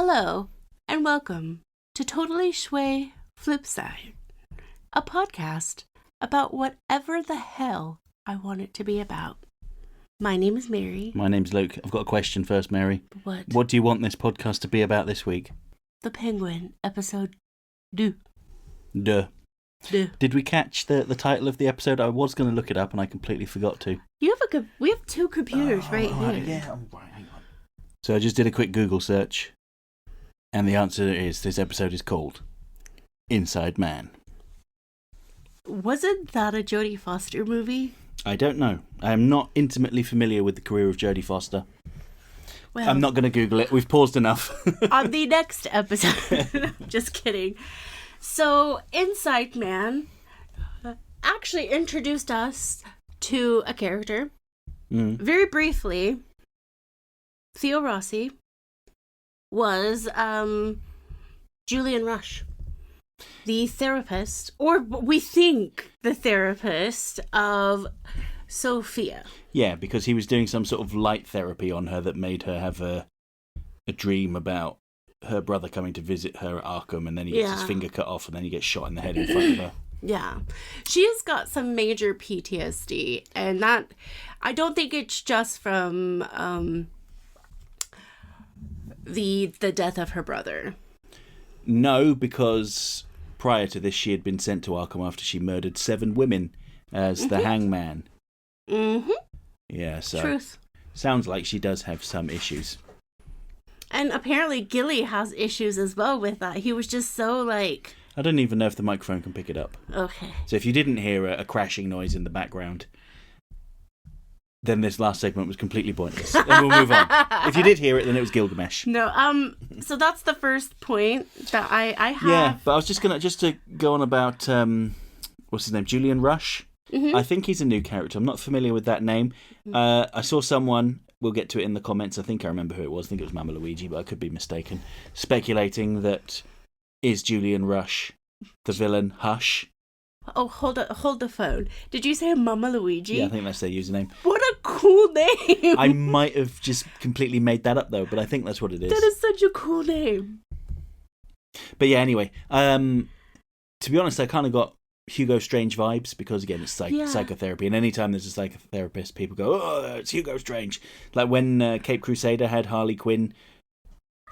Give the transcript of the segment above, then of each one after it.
Hello, and welcome to Totally Schway Flipside, a podcast about whatever the hell I want it to be about. My name is Mary. My name's Luke. I've got a question first, Mary. What? What do you want this podcast to be about this week? The Penguin, episode 2. Duh. Duh. Did we catch the title of the episode? I was going to look it up and I completely forgot to. We have two computers right here. Yeah, right, hang on. So I just did a quick Google search, and the answer is this episode is called Inside Man. Wasn't that a Jodie Foster movie? I don't know. I am not intimately familiar with the career of Jodie Foster. Well, I'm not going to Google it. We've paused enough. On the next episode. Just kidding. So, Inside Man actually introduced us to a character. Very briefly, Theo Rossi was Julian Rush, the therapist, or we think the therapist of Sophia. Yeah, because he was doing some sort of light therapy on her that made her have a dream about her brother coming to visit her at Arkham, and then he gets his finger cut off, and then he gets shot in the head in front of her. Yeah. She's got some major PTSD, and that, I don't think it's just from the death of her brother. No, because prior to this, she had been sent to Arkham after she murdered 7 women as the hangman. Mm-hmm. Yeah, so Truth. Sounds like she does have some issues. And apparently Gilly has issues as well with that. He was just so like... I don't even know if the microphone can pick it up. Okay. So if you didn't hear a crashing noise in the background, then this last segment was completely pointless. And we'll move on. If you did hear it, then it was Gilgamesh. No, so that's the first point that I have. Yeah, but I was just to go on about, what's his name, Julian Rush? Mm-hmm. I think he's a new character. I'm not familiar with that name. I saw someone, we'll get to it in the comments, I think I remember who it was, I think it was Mama Luigi, but I could be mistaken, speculating that is Julian Rush the villain Hush? Oh, hold the phone. Did you say Mama Luigi? Yeah, I think that's their username. What a cool name! I might have just completely made that up though, but I think that's what it is. That is such a cool name. But yeah, anyway, to be honest, I kind of got Hugo Strange vibes because again, it's psychotherapy, and anytime there's a psychotherapist, people go, "Oh, it's Hugo Strange." Like when Cape Crusader had Harley Quinn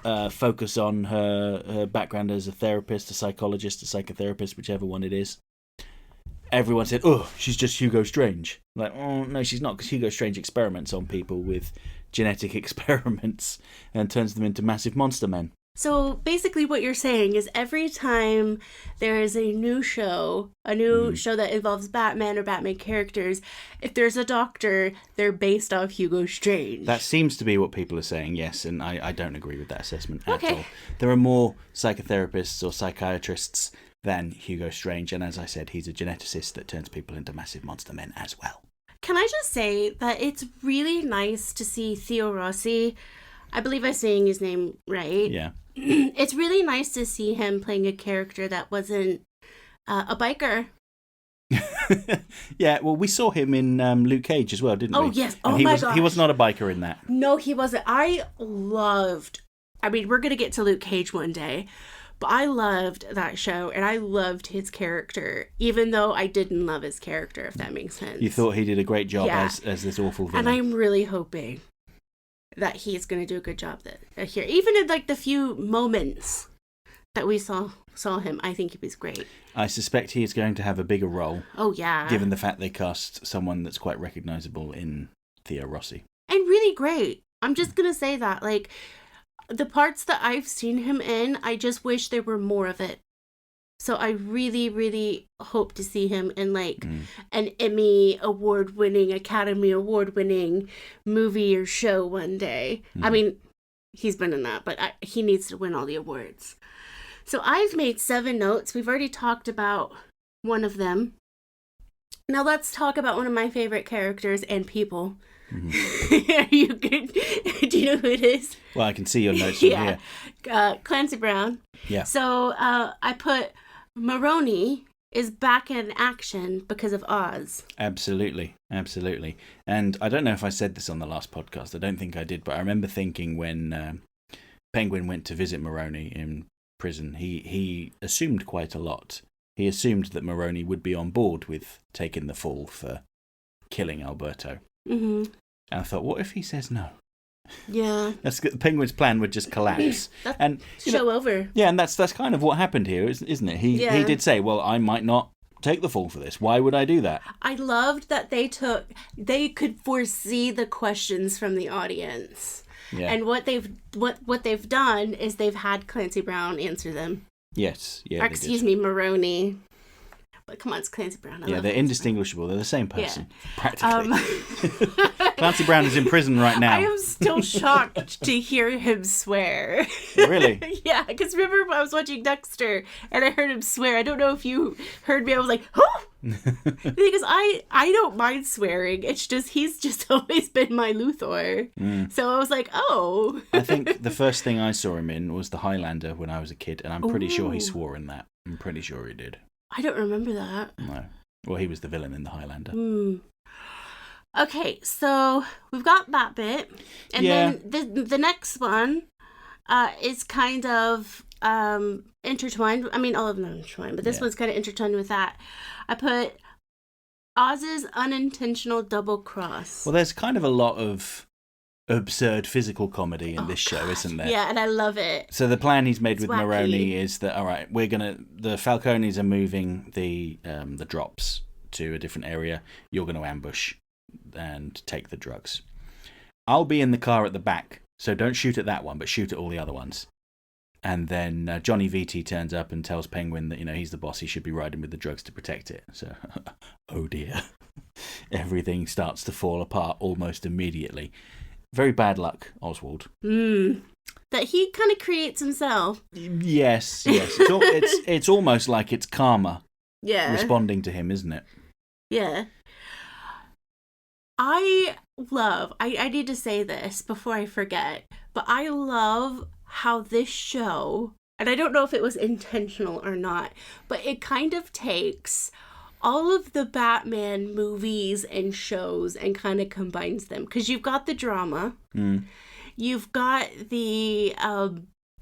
focus on her background as a therapist, a psychologist, a psychotherapist, whichever one it is. Everyone said, "Oh, she's just Hugo Strange." Like, oh no, she's not, because Hugo Strange experiments on people with genetic experiments and turns them into massive monster men. So basically what you're saying is every time there is a new show that involves Batman or Batman characters, if there's a doctor, they're based off Hugo Strange. That seems to be what people are saying, yes, and I don't agree with that assessment at Okay. all. There are more psychotherapists or psychiatrists than Hugo Strange, and as I said, he's a geneticist that turns people into massive monster men as well. Can I just say that it's really nice to see Theo Rossi, I believe I'm saying his name right. Yeah. It's really nice to see him playing a character that wasn't a biker. Yeah, well, we saw him in Luke Cage as well, didn't we? Oh, yes. And Oh, my gosh. He was not a biker in that. No, he wasn't. We're going to get to Luke Cage one day, but I loved that show, and I loved his character, even though I didn't love his character, if that makes sense. You thought he did a great job Yeah. as this awful villain. And I'm really hoping that he's going to do a good job here. Even in like the few moments that we saw him, I think he was great. I suspect he is going to have a bigger role. Oh, yeah. Given the fact they cast someone that's quite recognisable in Theo Rossi. And really great. I'm just going to say that. Like, the parts that I've seen him in, I just wish there were more of it. So I really, really hope to see him in like an Emmy award-winning, Academy Award-winning movie or show one day. I mean, he's been in that, but he needs to win all the awards. So I've made 7 notes. We've already talked about one of them. Now let's talk about one of my favorite characters and people. Are you good? Do you know who it is? Well, I can see your notes from here. Clancy Brown. Yeah. So I put Maronis is back in action because of Oz. Absolutely. And I don't know if I said this on the last podcast. I don't think I did, but I remember thinking when Penguin went to visit Maroni in prison, he assumed quite a lot. He assumed that Maroni would be on board with taking the fall for killing Alberto. Mm-hmm. And I thought, what if he says no? Yeah. Penguin's plan would just collapse. And show over. Yeah, and that's kind of what happened here, isn't it? He did say, well, I might not take the fall for this. Why would I do that? I loved that they could foresee the questions from the audience. Yeah. And what they've done is they've had Clancy Brown answer them. Yes. Yeah. Or, excuse me, Maroney. But come on, it's Clancy Brown. They're indistinguishable. They're the same person, practically. Clancy Brown is in prison right now. I am still shocked to hear him swear. Really? Yeah, because remember I was watching Dexter and I heard him swear. I don't know if you heard me. I was like, oh! Because I don't mind swearing. It's just, he's just always been my Luthor. So I was like, oh. I think the first thing I saw him in was The Highlander when I was a kid, and I'm pretty sure he swore in that. I'm pretty sure he did. I don't remember that. No. Well, he was the villain in The Highlander. Okay, so we've got that bit. And then the next one is kind of intertwined. I mean, all of them are intertwined, but this one's kind of intertwined with that. I put Oz's unintentional double cross. Well, there's kind of a lot of absurd physical comedy in this show, isn't there? Yeah, and I love it. So the plan he's made with wacky. Maroni is that, all right, the Falcones are moving the drops to a different area. You're going to ambush and take the drugs. I'll be in the car at the back, so don't shoot at that one, but shoot at all the other ones. And then Johnny VT turns up and tells Penguin that, he's the boss, he should be riding with the drugs to protect it. So, oh dear. Everything starts to fall apart almost immediately. Very bad luck, Oswald. That he kind of creates himself. Yes. It's almost like it's karma responding to him, isn't it? Yeah. I need to say this before I forget, but I love how this show, and I don't know if it was intentional or not, but it kind of takes all of the Batman movies and shows and kind of combines them. Because you've got the drama, you've got the,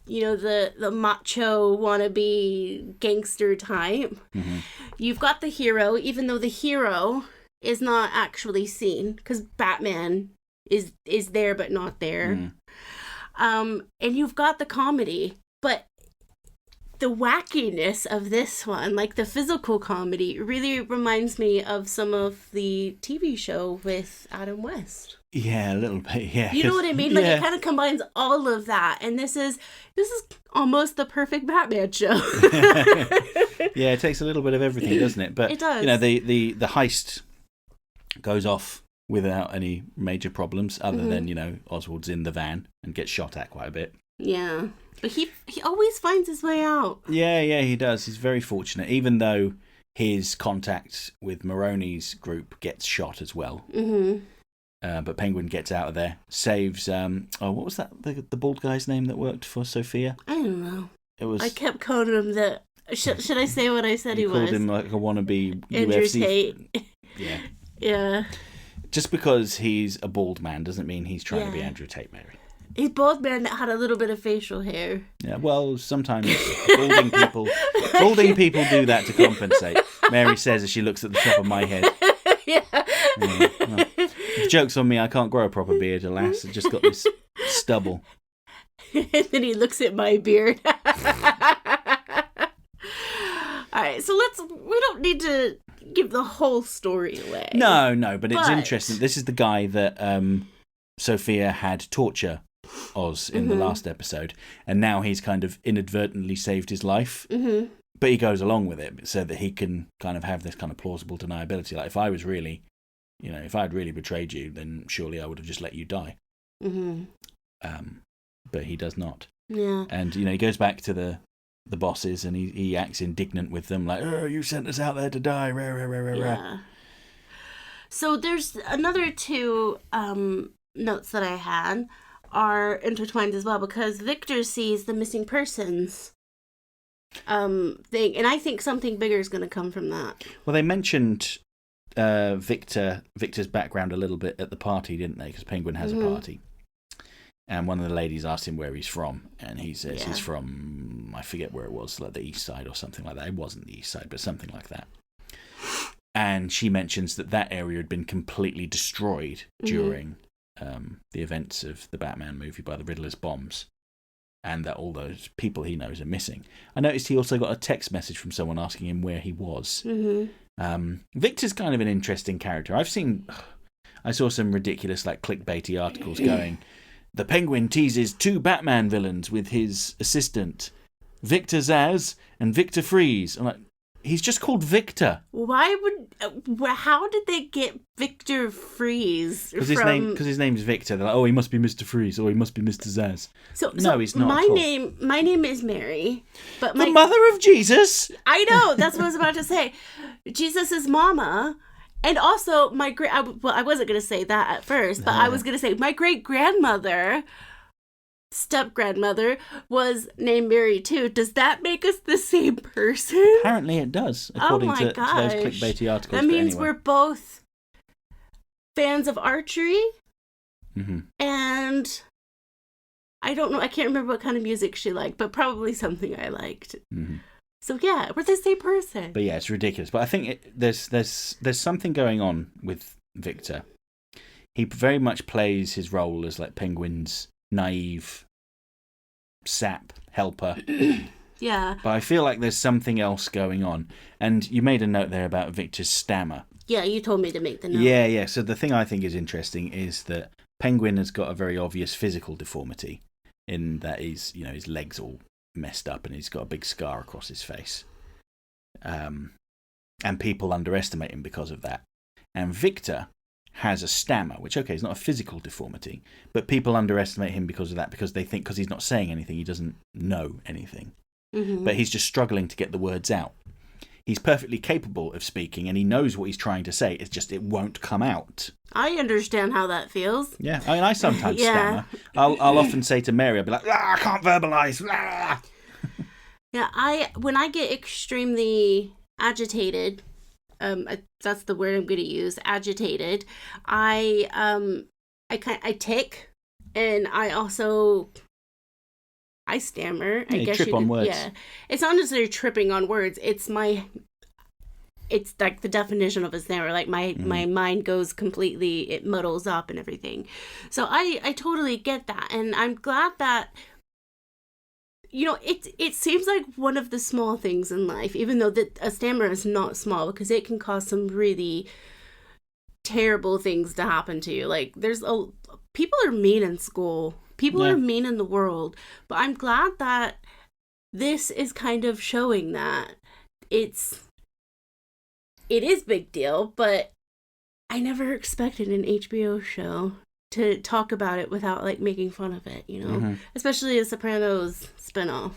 the macho wannabe gangster type. You've got the hero, even though the hero is not actually seen, because Batman is there but not there. And you've got the comedy, but the wackiness of this one, like the physical comedy, really reminds me of some of the TV show with Adam West. Yeah, a little bit, yeah. You know what I mean? Like, it kind of combines all of that, and this is almost the perfect Batman show. Yeah, it takes a little bit of everything, doesn't it? But, it does. The heist goes off without any major problems, other than, Oswald's in the van and gets shot at quite a bit. Yeah. But he always finds his way out. Yeah, he does. He's very fortunate, even though his contact with Maroni's group gets shot as well. But Penguin gets out of there, saves... what was that? The bald guy's name that worked for Sophia? I don't know. It was... I kept calling him the... Should I say what I said he was? You called him like a wannabe Andrew UFC... Tate. Yeah. Yeah. Just because he's a bald man doesn't mean he's trying to be Andrew Tate, Mary. He's a bald man that had a little bit of facial hair. Yeah, well, sometimes balding people do that to compensate. Mary says as she looks at the top of my head. Yeah. Well, joke's on me, I can't grow a proper beard, alas. I've just got this stubble. And then he looks at my beard. All right, so we don't need to give the whole story away. No, but it's interesting. This is the guy that Sophia had torture Oz in the last episode, and now he's kind of inadvertently saved his life. But he goes along with it so that he can kind of have this kind of plausible deniability. Like, if I was really, if I had really betrayed you, then surely I would have just let you die. But he does not. Yeah. And, he goes back to the bosses and he acts indignant with them, like, oh, you sent us out there to die. Rah, rah, rah, rah, yeah. So there's another two notes that I had are intertwined as well, because Victor sees the missing persons thing, and I think something bigger is going to come from that. Well, they mentioned Victor's background a little bit at the party, didn't they? Because Penguin has a party. And one of the ladies asked him where he's from, and he says Yeah. he's from, I forget where it was, like the East Side or something like that. It wasn't the East Side, but something like that. And she mentions that area had been completely destroyed during the events of the Batman movie by the Riddler's bombs, and that all those people he knows are missing. I noticed he also got a text message from someone asking him where he was. Victor's kind of an interesting character. I saw some ridiculous, like, clickbaity articles going, the Penguin teases 2 Batman villains with his assistant, Victor Zsasz and Victor Freeze. I'm like, he's just called Victor. How did they get Victor Freeze? Because his name's Victor. They're like, oh, he must be Mr. Freeze, or he must be Mr. Zsasz. No, he's not. My name is Mary, but the mother of Jesus. I know, that's what I was about to say. Jesus' mama. And also, I wasn't going to say that at first, but I was going to say my great-grandmother, step-grandmother, was named Mary too. Does that make us the same person? Apparently it does, according to those clickbaity articles. That means we're both fans of archery, and I don't know, I can't remember what kind of music she liked, but probably something I liked. So yeah, we're the same person. But yeah, it's ridiculous. But I think there's something going on with Victor. He very much plays his role as like Penguin's naive sap helper. Yeah. But I feel like there's something else going on. And you made a note there about Victor's stammer. Yeah, you told me to make the note. Yeah. So the thing I think is interesting is that Penguin has got a very obvious physical deformity in that his legs all messed up and he's got a big scar across his face. And people underestimate him because of that. And Victor has a stammer, which, okay, is not a physical deformity, but people underestimate him because of that, because they think because he's not saying anything, he doesn't know anything. But he's just struggling to get the words out. He's perfectly capable of speaking and he knows what he's trying to say. It's just it won't come out. I understand how that feels. Yeah, I mean, I sometimes stammer. I'll often say to Mary, I'll be like, I can't verbalise. Yeah, when I get extremely agitated, that's the word I'm going to use, agitated, I tick, and I stammer. I guess trip on words. Yeah, it's not necessarily tripping on words. It's like the definition of a stammer. Like my mind goes completely, it muddles up and everything. So I totally get that, and I'm glad that. It seems like one of the small things in life, even though a stammer is not small, because it can cause some really terrible things to happen to you. Like, people are mean in school. People are mean in the world. But I'm glad that this is kind of showing that it is big deal, but I never expected an HBO show to talk about it without like making fun of it, especially a Sopranos spinoff.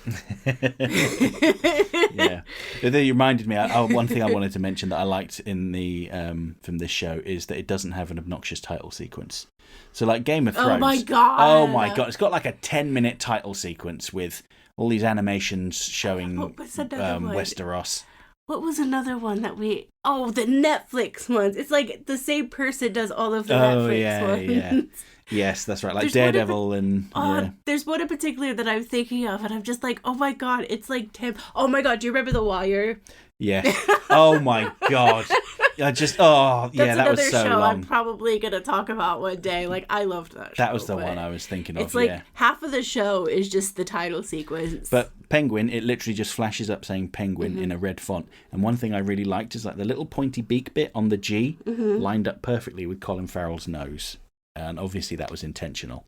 Yeah, you reminded me. One thing I wanted to mention that I liked in the from this show is that it doesn't have an obnoxious title sequence. So like Game of Thrones. Oh my god! It's got like a 10-minute title sequence with all these animations showing Westeros. What was another one that the Netflix ones. It's like the same person does all of the Netflix ones. Yeah. Yes, that's right. Like there's Daredevil There's one in particular that I'm thinking of, and I'm just like, oh my god, it's like Tim. Oh my god, do you remember The Wire? Yeah. Oh my god. That was so show long. I'm probably gonna talk about one day. Like, I loved that show. That was the one I was thinking of. It's like half of the show is just the title sequence. But Penguin, it literally just flashes up saying Penguin in a red font. And one thing I really liked is like the little pointy beak bit on the G lined up perfectly with Colin Farrell's nose. And obviously that was intentional.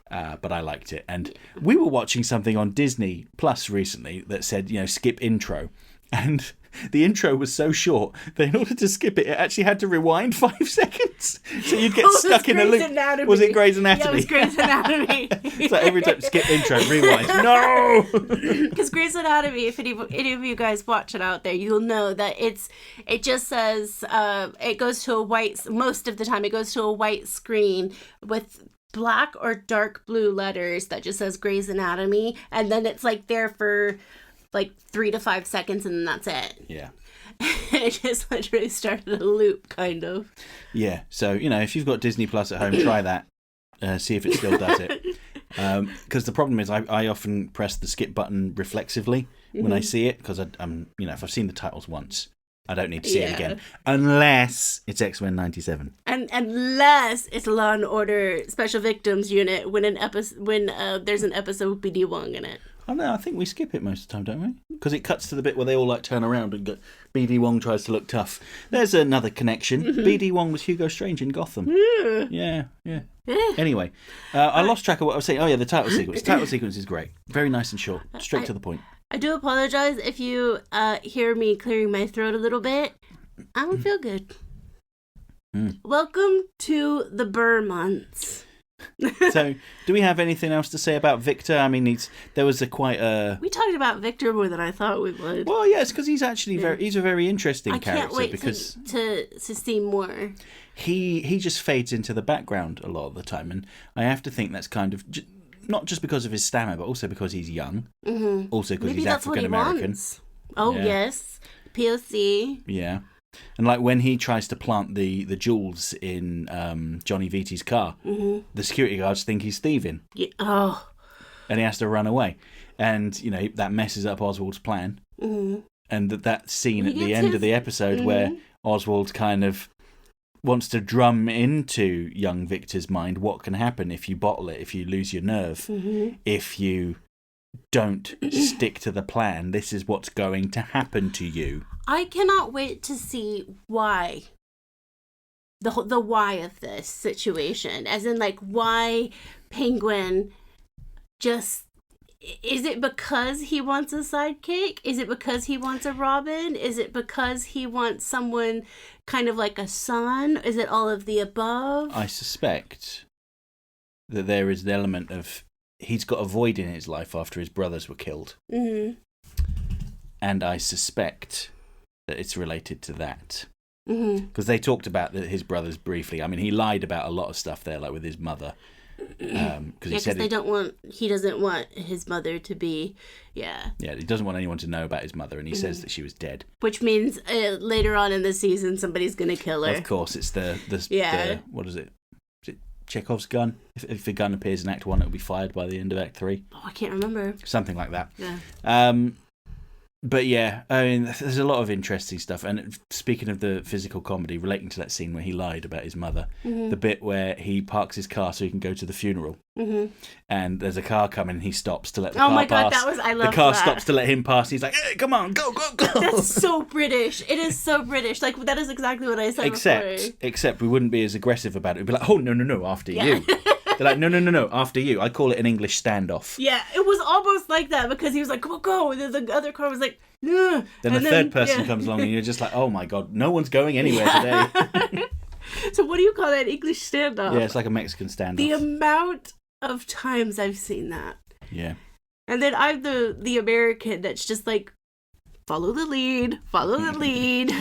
But I liked it. And we were watching something on Disney Plus recently that said, skip intro. And the intro was so short that in order to skip it, it actually had to rewind 5 seconds. So you'd get stuck in a loop. Anatomy. Was it Grey's Anatomy? Yeah, it was Grey's Anatomy. So every time, skip intro, rewind. No! Because Grey's Anatomy, if any of you guys watch it out there, you'll know that it just says, it goes to most of the time, it goes to a white screen with black or dark blue letters that just says Grey's Anatomy. And then it's like there for like 3 to 5 seconds, and then that's it. Yeah. It just literally started a loop, kind of. Yeah. So, if you've got Disney Plus at home, try that. see if it still does it. Because the problem is I often press the skip button reflexively when I see it, because I'm if I've seen the titles once, I don't need to see it again, unless it's X-Men 97. And unless it's Law and Order Special Victims Unit when there's an episode with BD Wong in it. Oh no, I think we skip it most of the time, don't we? Because it cuts to the bit where they all like turn around and BD Wong tries to look tough. There's another connection. BD Wong was Hugo Strange in Gotham. Yeah. Anyway, I lost track of what I was saying. Oh yeah, the title sequence. The title sequence is great. Very nice and short. Straight to the point. I do apologize if you hear me clearing my throat a little bit. I don't feel good. Welcome to the Burr months. So, do we have anything else to say about Victor? I mean, there was we talked about Victor more than I thought we would. Well, yes, because he's actually he's a very interesting character. I can't wait because to see more. He just fades into the background a lot of the time, and I have to think that's kind of not just because of his stamina, but also because he's young. Also because he's African American. Oh yeah. Yes, POC. Yeah. And like when he tries to plant the jewels in Johnny Viti's car, the security guards think he's thieving. Yeah. Oh. And he has to run away. And, that messes up Oswald's plan. And that scene at the end of the episode where Oswald kind of wants to drum into young Victor's mind what can happen if you bottle it, if you lose your nerve, if you don't stick to the plan, this is what's going to happen to you. I cannot wait to see why. The why of this situation. As in, like, why Penguin just... Is it because he wants a sidekick? Is it because he wants a Robin? Is it because he wants someone kind of like a son? Is it all of the above? I suspect that there is an element of... He's got a void in his life after his brothers were killed. And I suspect that it's related to that. Because they talked about his brothers briefly. I mean, he lied about a lot of stuff there, like with his mother. Because he doesn't want his mother to be, Yeah, he doesn't want anyone to know about his mother, and he says that she was dead. Which means later on in the season, somebody's going to kill her. Of course, it's the what is it? Is it Chekhov's gun? If the gun appears in Act 1, it'll be fired by the end of Act 3. Oh, I can't remember. Something like that. Yeah. But yeah, I mean, there's a lot of interesting stuff. And speaking of the physical comedy, relating to that scene where he lied about his mother, the bit where he parks his car so he can go to the funeral, and there's a car coming, and he stops to let the car pass. Oh my god, I love that. The car stops to let him pass. He's like, "Hey, come on, go, go, go!" That's so British. It is so British. Like, that is exactly what I said before. Except we wouldn't be as aggressive about it. We'd be like, "Oh no, after you." They're like, no, after you. I call it an English standoff. Yeah, it was almost like that, because he was like, go. And then the other car was like, no. Then the third person comes along and you're just like, oh my god, no one's going anywhere today. So what do you call that? English standoff? Yeah, it's like a Mexican standoff. The amount of times I've seen that. Yeah. And then I'm the American that's just like, follow the lead.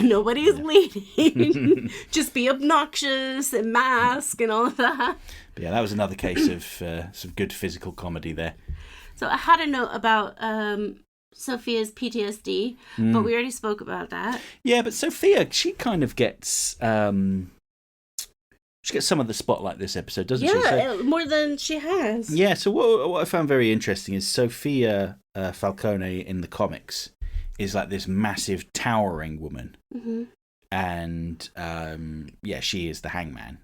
Nobody's leading. Just be obnoxious and mask and all of that. But yeah, that was another case of some good physical comedy there. So I had a note about Sophia's PTSD, but we already spoke about that. Yeah, but Sophia, she kind of gets... she gets some of the spotlight this episode, doesn't she? Yeah, more than she has. Yeah, so what I found very interesting is Sophia Falcone in the comics is like this massive, towering woman. And, she is the Hangman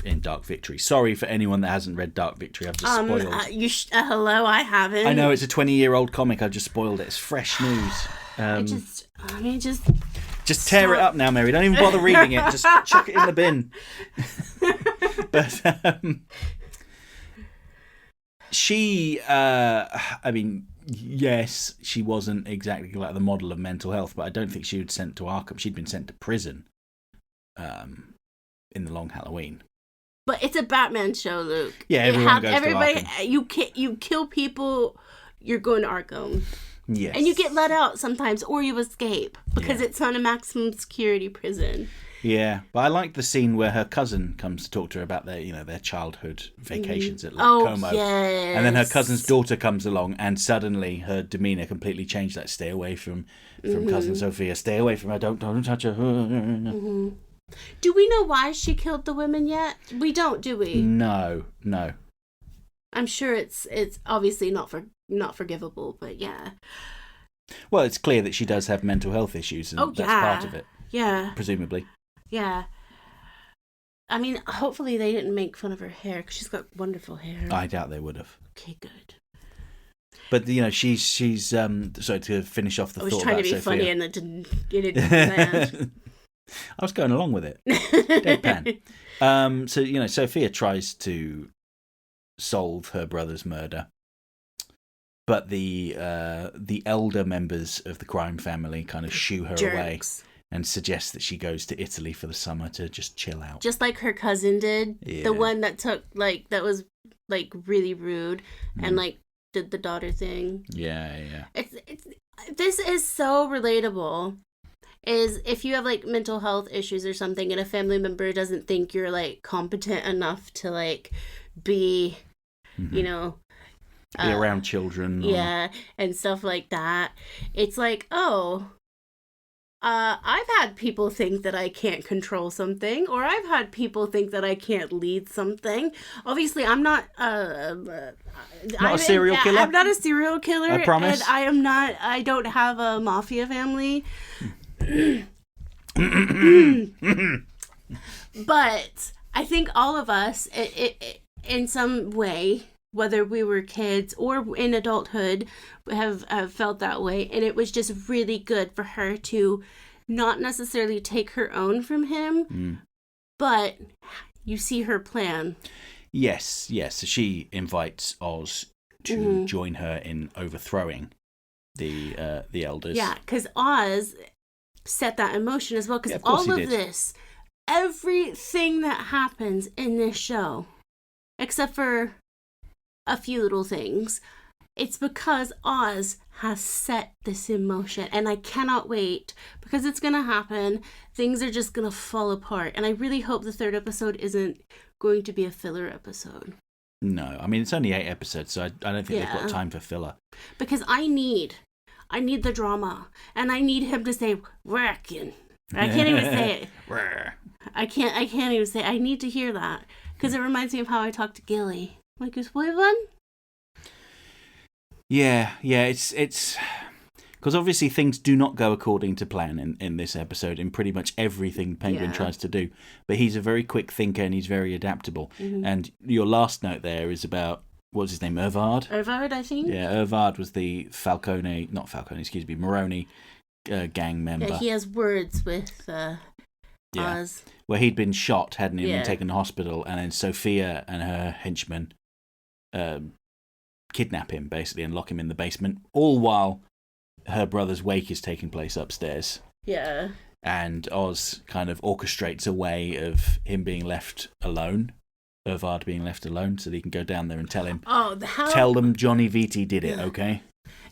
in Dark Victory. Sorry for anyone that hasn't read Dark Victory. I've just spoiled. Hello, I haven't. I know, it's a 20-year-old comic. I've just spoiled it. It's fresh news. Just tear it up now, Mary. Don't even bother reading it. Just chuck it in the bin. But she, yes, she wasn't exactly like the model of mental health, but I don't think she was sent to Arkham. She'd been sent to prison in the Long Halloween. But it's a Batman show, Luke. Yeah, everyone goes to Arkham. You kill people, you're going to Arkham. Yes. And you get let out sometimes, or you escape, because it's not a maximum security prison. Yeah, but I like the scene where her cousin comes to talk to her about their childhood vacations at Como. Yes. And then her cousin's daughter comes along, and suddenly her demeanour completely changed. Like, stay away from cousin Sophia. Stay away from her. Don't touch her. Do we know why she killed the women yet? We don't, do we? No. I'm sure it's obviously not forgivable, but yeah. Well, it's clear that she does have mental health issues, and that's part of it. Yeah. Presumably. Yeah. I mean, hopefully they didn't make fun of her hair, because she's got wonderful hair. I doubt they would have. Okay, good. But, she's sorry, to finish off the thought about Sophia. I was trying to be funny and it didn't land. I was going along with it. Deadpan. So, Sophia tries to solve her brother's murder. But the elder members of the crime family kind of shoo her away and suggest that she goes to Italy for the summer to just chill out. Just like her cousin did. Yeah. The one that that was really rude and did the daughter thing. Yeah. This is so relatable. Is if you have mental health issues or something and a family member doesn't think you're competent enough to be, be around children. And stuff like that. It's I've had people think that I can't control something, or I've had people think that I can't lead something. Obviously, I'm not a serial killer. I'm not a serial killer. I promise. And I don't have a mafia family. But I think all of us, in some way, whether we were kids or in adulthood, have felt that way. And it was just really good for her to not necessarily take her own from him, but you see her plan. Yes. So she invites Oz to join her in overthrowing the elders. Yeah, because Oz set that in motion as well. Because all of this, everything that happens in this show, except for a few little things, it's because Oz has set this in motion, and I cannot wait, because it's gonna happen. Things are just gonna fall apart, and I really hope the third episode isn't going to be a filler episode. No, I mean, it's only 8 episodes, so I don't think they've got time for filler. Because I need the drama, and I need him to say "working." I can't even say it. I can't even say it. I need to hear that, because it reminds me of how I talk to Gilly. Is what one? Yeah, it's because obviously things do not go according to plan in this episode, in pretty much everything Penguin tries to do. But he's a very quick thinker and he's very adaptable. And your last note there is about, what's his name, Irvard? Irvard, I think. Yeah, Irvard was the Maroni gang member. Yeah, he has words with Oz. Where he'd been shot, hadn't he, and taken to the hospital, and then Sophia and her henchmen kidnap him, basically, and lock him in the basement, all while her brother's wake is taking place upstairs. Yeah. And Oz kind of orchestrates a way of him being left alone, Irvard being left alone, so that he can go down there and tell him, tell them Johnny Vitti did it, okay?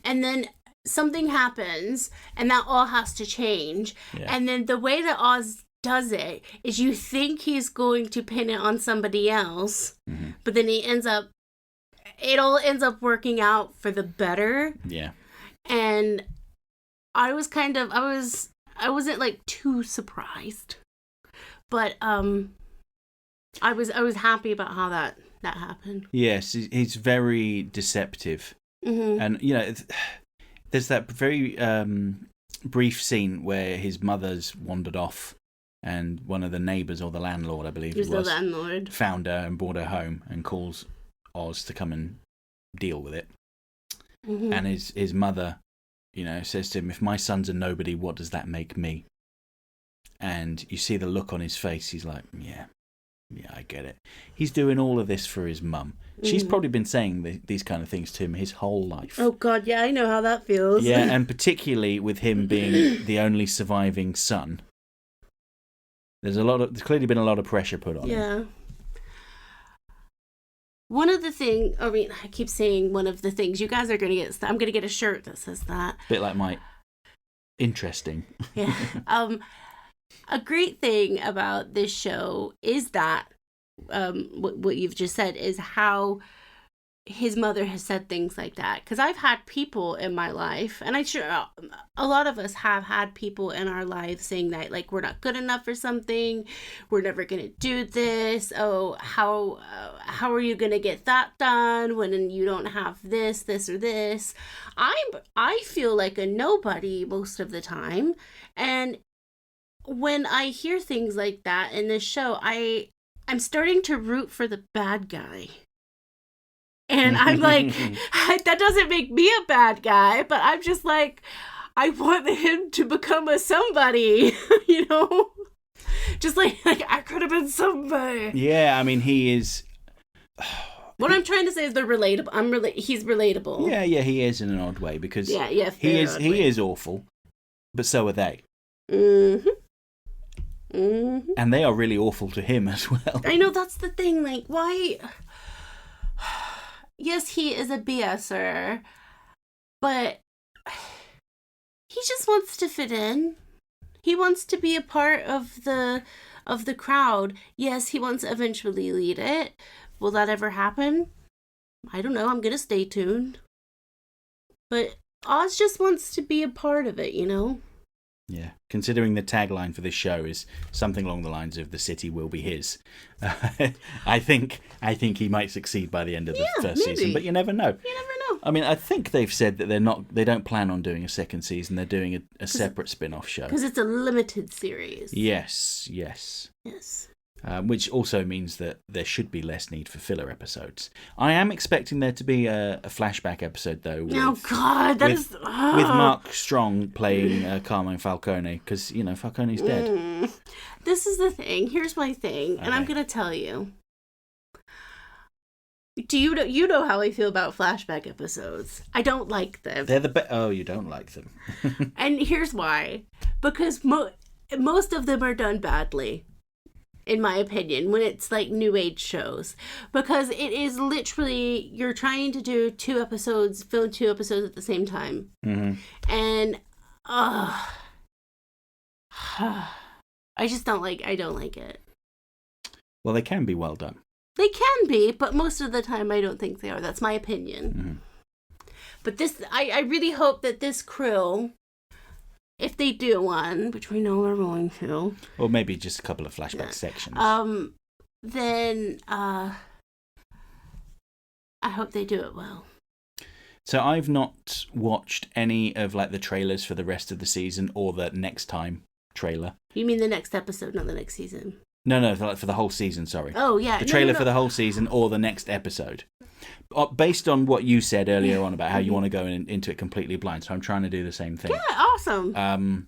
And then something happens, and that all has to change. Yeah. And then the way that Oz does it is you think he's going to pin it on somebody else, but then it all ends up working out for the better. Yeah. And I wasn't too surprised, but I was happy about how that happened. Yes, he's very deceptive. And there's that very brief scene where his mother's wandered off, and one of the neighbours, or the landlord, I believe it was, the landlord, found her and brought her home and calls Oz to come and deal with it. And his mother, says to him, if my son's a nobody, what does that make me? And you see the look on his face. He's like, yeah, I get it. He's doing all of this for his mum. She's probably been saying these kind of things to him his whole life. Oh, God, yeah, I know how that feels. Yeah, and particularly with him being the only surviving son. There's clearly been a lot of pressure put on him. Yeah. One of the things, I keep saying one of the things, you guys are going to get, I'm going to get a shirt that says that. Bit like my interesting. Yeah. A great thing about this show is that, what you've just said, is how his mother has said things like that. Because I've had people in my life, and I'm sure a lot of us have had people in our lives saying that, like, we're not good enough for something, we're never gonna do this. Oh, how are you gonna get that done when you don't have this or this? I feel like a nobody most of the time, and when I hear things like that in this show, I'm starting to root for the bad guy. And I'm like, that doesn't make me a bad guy, but I'm just like, I want him to become a somebody, you know? Just like I could have been somebody. Yeah, I mean, he is... What I'm trying to say is they're relatable. He's relatable. Yeah, he is in an odd way, because he is awful, but so are they. Mm-hmm. Mm-hmm. And they are really awful to him as well. I know, that's the thing. Like, why... Yes, he is a BSer, but he just wants to fit in. He wants to be a part of the crowd. Yes, he wants to eventually lead it. Will that ever happen? I don't know. I'm going to stay tuned. But Oz just wants to be a part of it, you know? Yeah, considering the tagline for this show is something along the lines of "the city will be his," I think he might succeed by the end of the first season, but you never know. You never know. I mean, I think they've said that they don't plan on doing a second season. They're doing a separate spin-off show because it's a limited series. Yes. Which also means that there should be less need for filler episodes. I am expecting there to be a flashback episode, though. With Mark Strong playing Carmine Falcone, because, you know, Falcone's dead. This is the thing. Here's my thing, and I'm going to tell you. Do you know how I feel about flashback episodes? I don't like them. They're the best. Oh, you don't like them. And here's why. Because most of them are done badly. In my opinion, when it's like new age shows, because it is literally you're trying to do film 2 episodes at the same time, and I don't like it. Well, they can be well done. They can be, but most of the time I don't think they are. That's my opinion. But this, I really hope that this crew, if they do one, which we know they're going to, or maybe just a couple of flashback sections, then I hope they do it well. So I've not watched any of like the trailers for the rest of the season or the next time trailer. You mean the next episode, not the next season? No, for the whole season, sorry. Oh, yeah. The trailer for the whole season or the next episode. Based on what you said earlier on about how you want to go into it completely blind, so I'm trying to do the same thing. Yeah, awesome.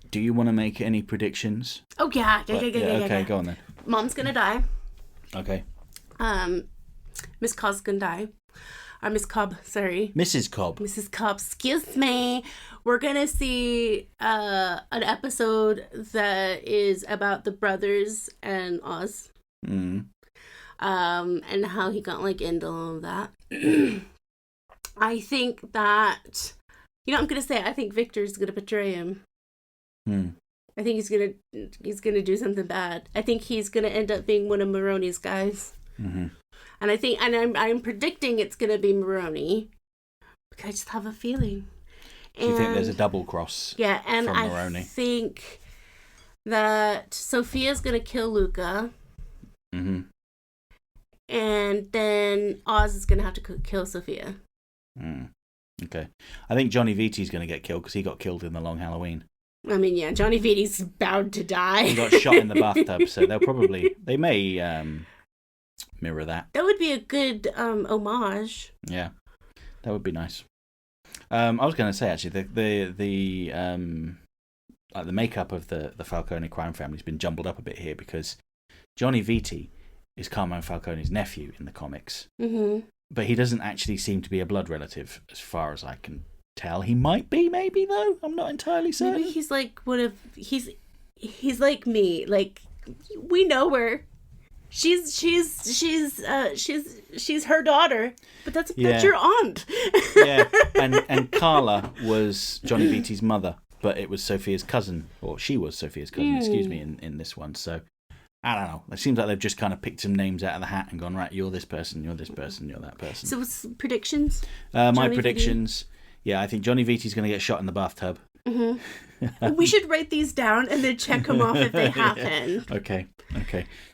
Do you want to make any predictions? Oh, yeah. Okay, go on then. Mom's gonna die. Okay. Miss Cobb's gonna die. Miss Cobb, sorry. Mrs. Cobb. Mrs. Cobb, excuse me. We're gonna see an episode that is about the brothers and Oz. And how he got like into all of that. I think that, I'm gonna say I think Victor's gonna betray him. I think he's gonna do something bad. I think he's gonna end up being one of Maronis' guys. And I'm predicting it's gonna be Maroni. Because I just have a feeling. Do you think there's a double cross? Yeah, and from Maroni? I think that Sophia's gonna kill Luca. And then Oz is gonna have to kill Sophia. Okay. I think Johnny Viti's gonna get killed because he got killed in the Long Halloween. I mean, yeah, Johnny Viti's bound to die. He got shot in the bathtub, so they may mirror that. That would be a good homage. Yeah, that would be nice. I was going to say actually the makeup of the Falcone crime family has been jumbled up a bit here because Johnny Viti is Carmine Falcone's nephew in the comics, but he doesn't actually seem to be a blood relative as far as I can tell. He might be, maybe though. I'm not entirely certain. Maybe he's like he's like me. Like, we know her. She's her daughter, but that's your aunt. Yeah, and Carla was Johnny Viti's mother, but it was Sophia's cousin, or she was Sophia's cousin, excuse me, in this one. So I don't know. It seems like they've just kind of picked some names out of the hat and gone, right, you're this person, you're this person, you're that person. So what's predictions? My predictions, I think Johnny Viti's going to get shot in the bathtub. Mm-hmm. We should write these down and then check them off if they happen. Okay.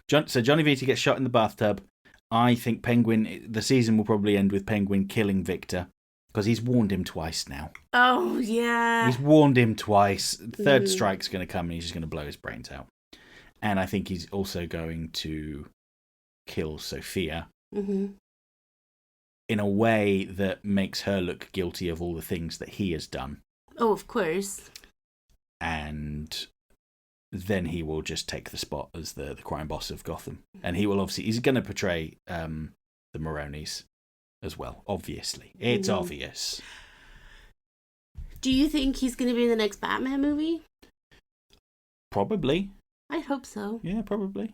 So Johnny Viti gets shot in the bathtub. I think the season will probably end with Penguin killing Victor. Because he's warned him twice now. Oh, yeah. He's warned him twice. Third strike's going to come and he's just going to blow his brains out. And I think he's also going to kill Sophia in a way that makes her look guilty of all the things that he has done. Oh, of course. And then he will just take the spot as the crime boss of Gotham. And he will he's going to portray the Maronis as well, obviously. It's obvious. Do you think he's going to be in the next Batman movie? Probably. I hope so. Yeah, probably.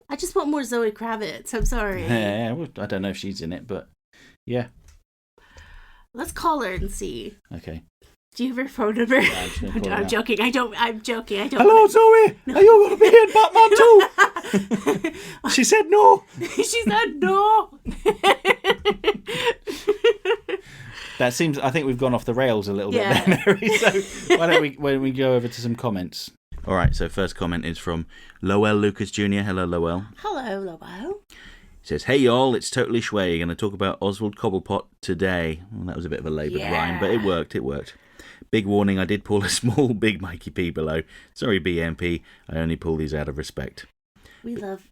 I just want more Zoe Kravitz. I'm sorry. Yeah, well, I don't know if she's in it, but yeah. Let's call her and see. Okay. Do you have her phone number? Yeah, I'm joking. I'm joking. I don't. Hello, Zoe. No. Are you going to be in Batman too? She said no. She said no. That seems. I think we've gone off the rails a little bit there, Mary. So why don't we go over to some comments? All right. So first comment is from Lowell Lucas Jr. Hello, Lowell. Hello, Lowell. He says, "Hey y'all, it's totally Schway. Going to talk about Oswald Cobblepot today." Well, that was a bit of a laboured rhyme, but it worked. It worked. Big warning, I did pull a small Big Mikey P below. Sorry, BMP. I only pull these out of respect. We love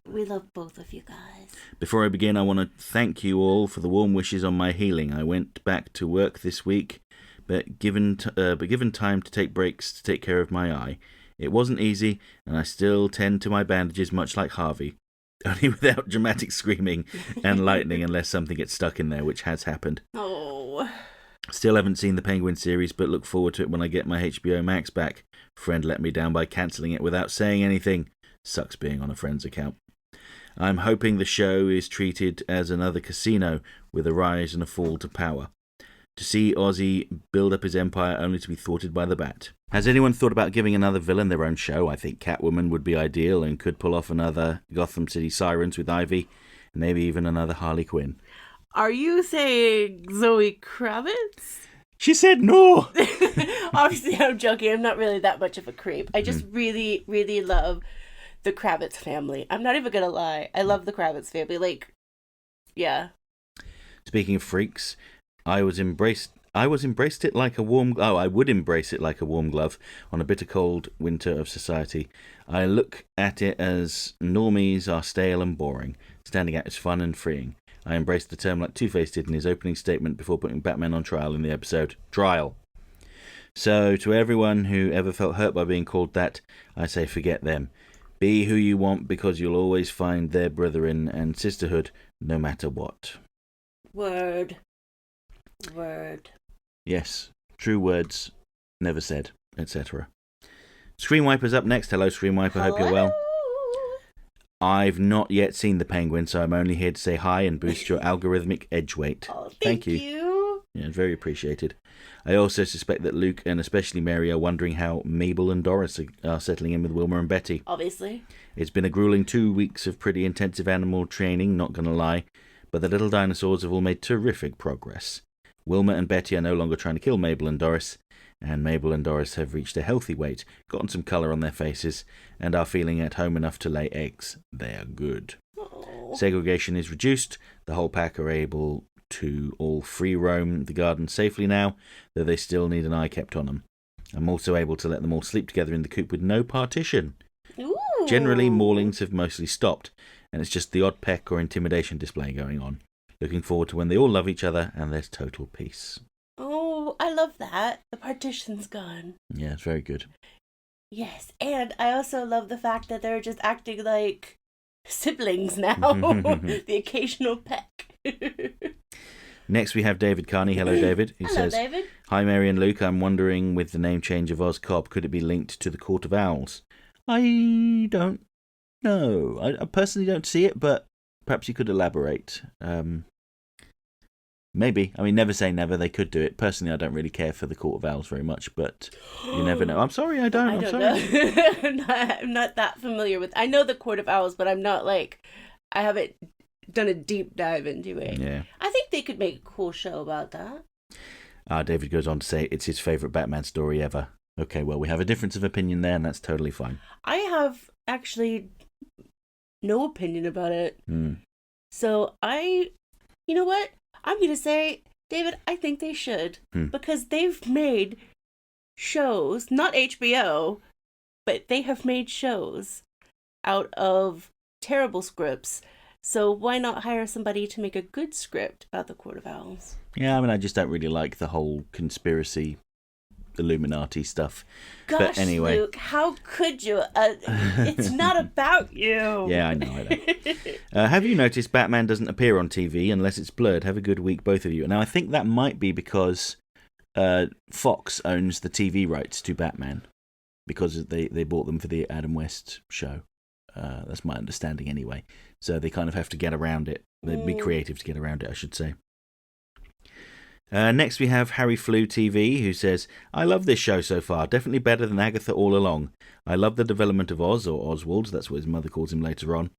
both of you guys. Before I begin, I want to thank you all for the warm wishes on my healing. I went back to work this week, but given time to take breaks to take care of my eye. It wasn't easy, and I still tend to my bandages much like Harvey. Only without dramatic screaming and lightning unless something gets stuck in there, which has happened. Oh. Still haven't seen the Penguin series, but look forward to it when I get my HBO Max back. Friend let me down by cancelling it without saying anything. Sucks being on a friend's account. I'm hoping the show is treated as another Casino with a rise and a fall to power. To see Ozzy build up his empire only to be thwarted by the Bat. Has anyone thought about giving another villain their own show? I think Catwoman would be ideal and could pull off another Gotham City Sirens with Ivy, and maybe even another Harley Quinn. Are you saying Zoe Kravitz? She said no. Obviously, I'm joking. I'm not really that much of a creep. I just really, really love the Kravitz family. I'm not even going to lie. I love the Kravitz family. Like, yeah. Speaking of freaks, I would embrace it like a warm glove on a bitter cold winter of society. I look at it as normies are stale and boring. Standing out is fun and freeing. I embraced the term like Two-Face did in his opening statement before putting Batman on trial in the episode Trial. So, to everyone who ever felt hurt by being called that, I say forget them. Be who you want because you'll always find their brethren and sisterhood no matter what. Word. Yes, true words, never said, etc. Screenwiper's up next. Hello, Screenwiper. Hope you're well. I've not yet seen the Penguin, so I'm only here to say hi and boost your algorithmic edge weight. Oh, thank you. Yeah, very appreciated. I also suspect that Luke and especially Mary are wondering how Mabel and Doris are settling in with Wilma and Betty. Obviously. It's been a grueling 2 weeks of pretty intensive animal training, not gonna lie, but the little dinosaurs have all made terrific progress. Wilma and Betty are no longer trying to kill Mabel and Doris, and Mabel and Doris have reached a healthy weight, gotten some colour on their faces, and are feeling at home enough to lay eggs. They are good. Aww. Segregation is reduced. The whole pack are able to all free roam the garden safely now, though they still need an eye kept on them. I'm also able to let them all sleep together in the coop with no partition. Ooh. Generally, maulings have mostly stopped, and it's just the odd peck or intimidation display going on. Looking forward to when they all love each other and there's total peace. Oh, I love that. The partition's gone. Yeah, it's very good. Yes, and I also love the fact that they're just acting like siblings now. The occasional peck. Next we have David Carney. Hello, David. He Hello, says, David. Hi, Mary and Luke. I'm wondering, with the name change of Oz Cobb, could it be linked to the Court of Owls? I don't know. I personally don't see it, but perhaps you could elaborate. Maybe. I mean, never say never. They could do it. Personally, I don't really care for the Court of Owls very much, but you never know. I'm sorry, I don't. I'm sorry. Know. I'm not that familiar with. I know the Court of Owls, but I'm not like, I haven't done a deep dive into it. Yeah. I think they could make a cool show about that. David goes on to say it's his favourite Batman story ever. Okay, well, we have a difference of opinion there, and that's totally fine. I have actually no opinion about it. So you know what? I'm going to say, David, I think they should. Because they've made shows, not HBO, but they have made shows out of terrible scripts. So why not hire somebody to make a good script about the Court of Owls? Yeah, I mean, I just don't really like the whole conspiracy Illuminati stuff. Gosh, but anyway, Luke, how could you? It's not about you. Yeah, I know. Have you noticed Batman doesn't appear on TV unless it's blurred? Have a good week, both of you. Now, I think that might be because Fox owns the TV rights to Batman because they bought them for the Adam West show. That's my understanding anyway. So they kind of have to get around it. They'd be creative to get around it, I should say. Next we have Harry Flew TV, who says, I love this show so far, definitely better than Agatha all along. I love the development of Oz, or Oswald, that's what his mother calls him later on.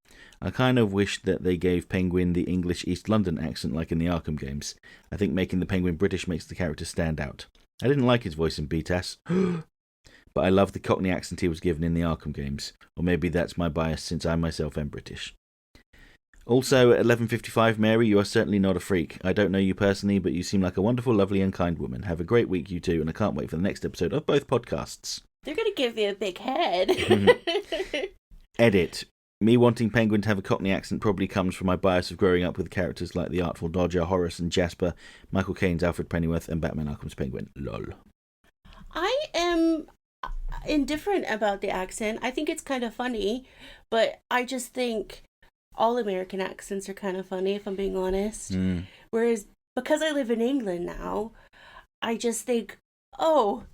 I kind of wish that they gave Penguin the English East London accent like in the Arkham games. I think making the Penguin British makes the character stand out. I didn't like his voice in BTAS, but I love the Cockney accent he was given in the Arkham games. Or maybe that's my bias since I myself am British. Also, at 11:55, Mary, you are certainly not a freak. I don't know you personally, but you seem like a wonderful, lovely and kind woman. Have a great week, you two, and I can't wait for the next episode of both podcasts. They're going to give me a big head. Edit. Me wanting Penguin to have a Cockney accent probably comes from my bias of growing up with characters like the Artful Dodger, Horace and Jasper, Michael Caine's Alfred Pennyworth, and Batman Arkham's Penguin. Lol. I am indifferent about the accent. I think it's kind of funny, but I just think all American accents are kind of funny, if I'm being honest. Whereas, because I live in England now, I just think, oh,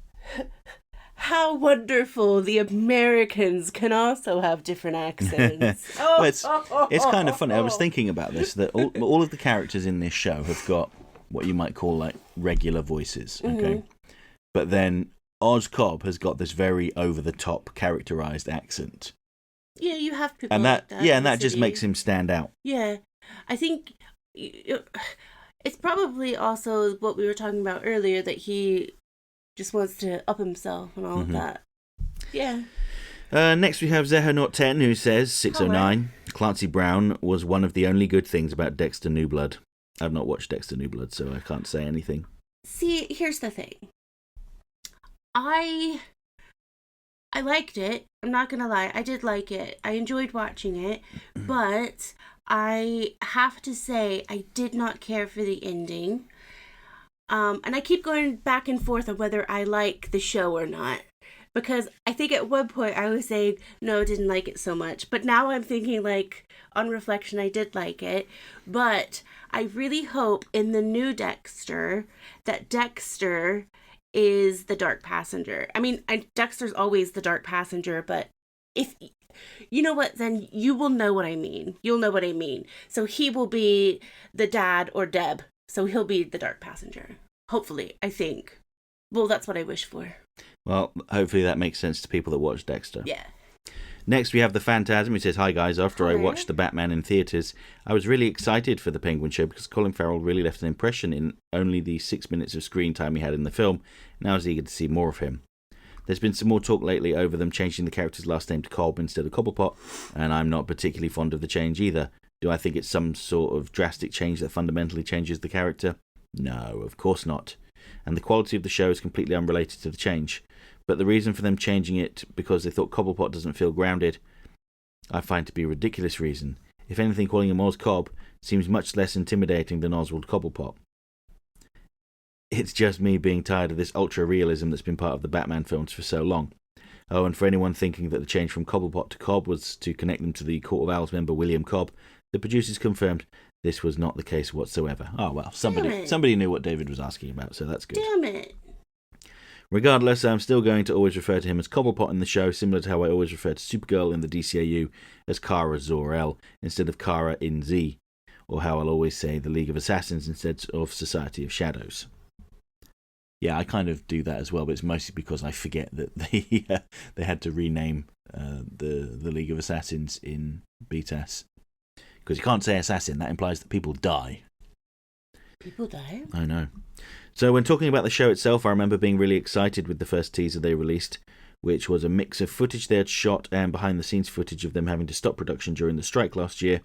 how wonderful the Americans can also have different accents. Well, it's kind of funny. I was thinking about this, that all of the characters in this show have got what you might call like regular voices, okay? But then Oz Cobb has got this very over-the-top characterized accent. Yeah, you have people and that, like that. Yeah, and that just makes him stand out. Yeah, I think it's probably also what we were talking about earlier, that he just wants to up himself and all of that. Yeah. Next we have Zeher010, who says, 609, Clancy Brown was one of the only good things about Dexter New Blood. I've not watched Dexter New Blood, so I can't say anything. See, here's the thing. I liked it. I'm not going to lie. I did like it. I enjoyed watching it. But I have to say, I did not care for the ending. And I keep going back and forth on whether I like the show or not. Because I think at one point I was saying, no, I didn't like it so much. But now I'm thinking, like, on reflection, I did like it. But I really hope in the new Dexter that Dexter is the dark passenger. I mean, Dexter's always the dark passenger, but if you know what, then you will know what I mean. You'll know what I mean. So he will be the dad or Deb. So he'll be the dark passenger. Hopefully, I think. Well, that's what I wish for. Well, hopefully that makes sense to people that watch Dexter. Yeah. Next, we have the Phantasm, who says, hi guys, after I watched The Batman in theatres, I was really excited for the Penguin show because Colin Farrell really left an impression in only the 6 minutes of screen time he had in the film, and I was eager to see more of him. There's been some more talk lately over them changing the character's last name to Cobb instead of Cobblepot, and I'm not particularly fond of the change either. Do I think it's some sort of drastic change that fundamentally changes the character? No, of course not. And the quality of the show is completely unrelated to the change. But the reason for them changing it because they thought Cobblepot doesn't feel grounded, I find to be a ridiculous reason. If anything, calling him Oz Cobb seems much less intimidating than Oswald Cobblepot. It's just me being tired of this ultra-realism that's been part of the Batman films for so long. Oh, and for anyone thinking that the change from Cobblepot to Cobb was to connect them to the Court of Owls member William Cobb, the producers confirmed this was not the case whatsoever. Oh, well, somebody knew what David was asking about, so that's good. Damn it. Regardless, I'm still going to always refer to him as Cobblepot in the show, similar to how I always refer to Supergirl in the DCAU as Kara Zor-El instead of Kara in Z. or how I'll always say the League of Assassins instead of Society of Shadows. Yeah, I kind of do that as well, but it's mostly because I forget that they had to rename the League of Assassins in BTAS. Because you can't say assassin, that implies that people die. People die? I know. So when talking about the show itself, I remember being really excited with the first teaser they released, which was a mix of footage they had shot and behind-the-scenes footage of them having to stop production during the strike last year,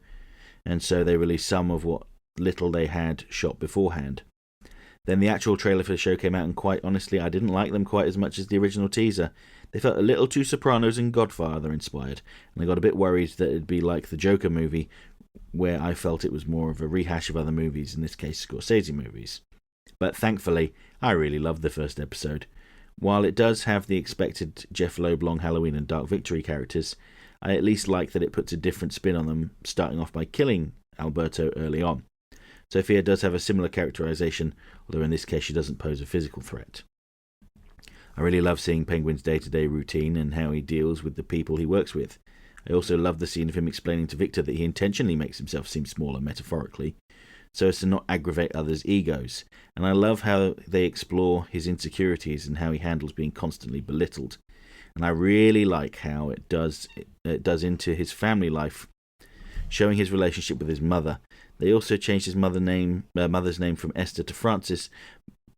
and so they released some of what little they had shot beforehand. Then the actual trailer for the show came out, and quite honestly, I didn't like them quite as much as the original teaser. They felt a little too Sopranos and Godfather inspired, and I got a bit worried that it'd be like the Joker movie, where I felt it was more of a rehash of other movies, in this case Scorsese movies. But thankfully, I really loved the first episode. While it does have the expected Jeff Loeb Long Halloween and Dark Victory characters, I at least like that it puts a different spin on them, starting off by killing Alberto early on. Sophia does have a similar characterization, although in this case she doesn't pose a physical threat. I really love seeing Penguin's day-to-day routine and how he deals with the people he works with. I also love the scene of him explaining to Victor that he intentionally makes himself seem smaller metaphorically, so as to not aggravate others' egos. And I love how they explore his insecurities and how he handles being constantly belittled. And I really like how it does into his family life, showing his relationship with his mother. They also changed his mother's name from Esther to Frances,